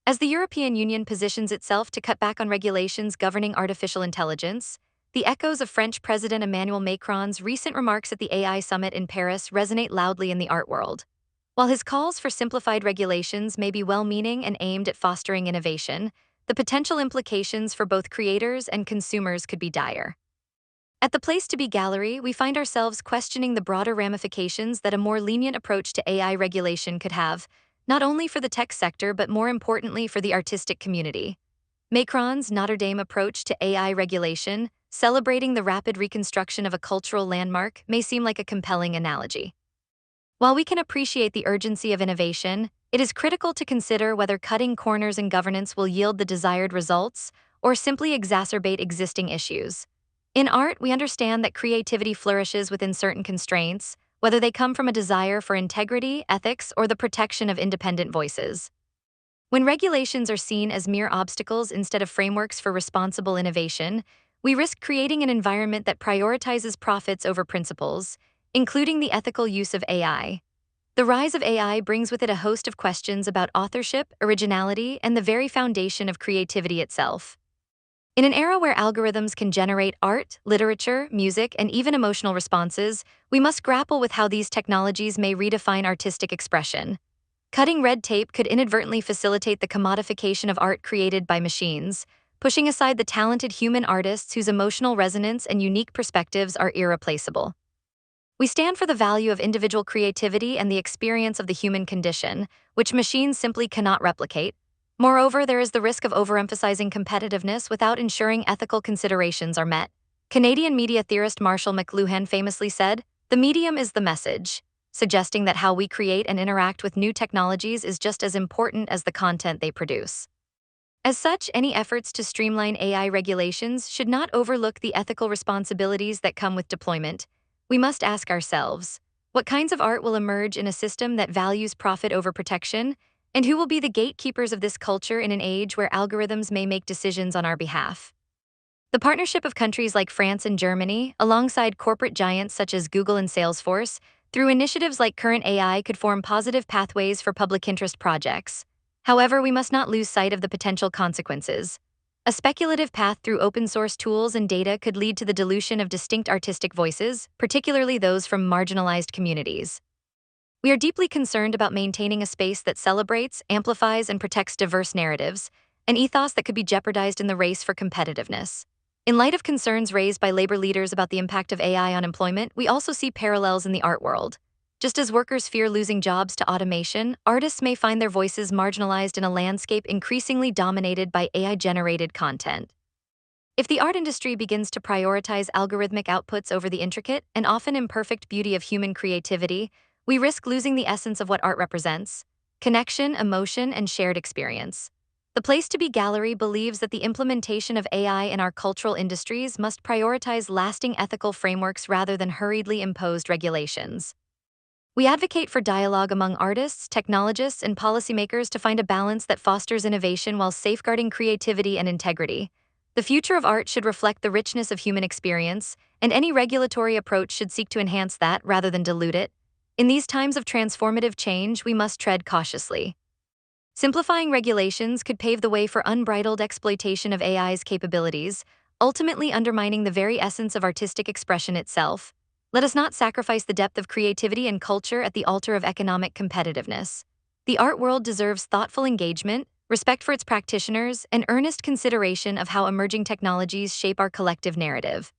As the European Union positions itself to cut back on regulations governing artificial intelligence, the echoes of French President Emmanuel Macron's recent remarks at the AI summit in Paris resonate loudly in the art world. While his calls for simplified regulations may be well-meaning and aimed at fostering innovation, the potential implications for both creators and consumers could be dire. At the Place to Be Gallery, we find ourselves questioning the broader ramifications that a more lenient approach to AI regulation could have, not only for the tech sector but more importantly for the artistic community. Macron's Notre Dame approach to AI regulation, celebrating the rapid reconstruction of a cultural landmark, may seem like a compelling analogy. While we can appreciate the urgency of innovation, it is critical to consider whether cutting corners in governance will yield the desired results or simply exacerbate existing issues. In art, we understand that creativity flourishes within certain constraints, whether they come from a desire for integrity, ethics, or the protection of independent voices. When regulations are seen as mere obstacles instead of frameworks for responsible innovation, we risk creating an environment that prioritizes profits over principles, including the ethical use of AI. The rise of AI brings with it a host of questions about authorship, originality, and the very foundation of creativity itself. In an era where algorithms can generate art, literature, music, and even emotional responses, we must grapple with how these technologies may redefine artistic expression. Cutting red tape could inadvertently facilitate the commodification of art created by machines, pushing aside the talented human artists whose emotional resonance and unique perspectives are irreplaceable. We stand for the value of individual creativity and the experience of the human condition, which machines simply cannot replicate. Moreover, there is the risk of overemphasizing competitiveness without ensuring ethical considerations are met. Canadian media theorist Marshall McLuhan famously said, "The medium is the message," suggesting that how we create and interact with new technologies is just as important as the content they produce. As such, any efforts to streamline AI regulations should not overlook the ethical responsibilities that come with deployment. We must ask ourselves, what kinds of art will emerge in a system that values profit over protection? And who will be the gatekeepers of this culture in an age where algorithms may make decisions on our behalf? The partnership of countries like France and Germany, alongside corporate giants such as Google and Salesforce, through initiatives like Current AI could form positive pathways for public interest projects. However, we must not lose sight of the potential consequences. A speculative path through open source tools and data could lead to the dilution of distinct artistic voices, particularly those from marginalized communities. We are deeply concerned about maintaining a space that celebrates, amplifies, and protects diverse narratives, an ethos that could be jeopardized in the race for competitiveness. In light of concerns raised by labor leaders about the impact of AI on employment, we also see parallels in the art world. Just as workers fear losing jobs to automation, artists may find their voices marginalized in a landscape increasingly dominated by AI-generated content. If the art industry begins to prioritize algorithmic outputs over the intricate and often imperfect beauty of human creativity, we risk losing the essence of what art represents: connection, emotion, and shared experience. The Place to Be Gallery believes that the implementation of AI in our cultural industries must prioritize lasting ethical frameworks rather than hurriedly imposed regulations. We advocate for dialogue among artists, technologists, and policymakers to find a balance that fosters innovation while safeguarding creativity and integrity. The future of art should reflect the richness of human experience, and any regulatory approach should seek to enhance that rather than dilute it. In these times of transformative change, we must tread cautiously. Simplifying regulations could pave the way for unbridled exploitation of AI's capabilities, ultimately undermining the very essence of artistic expression itself. Let us not sacrifice the depth of creativity and culture at the altar of economic competitiveness. The art world deserves thoughtful engagement, respect for its practitioners, and earnest consideration of how emerging technologies shape our collective narrative.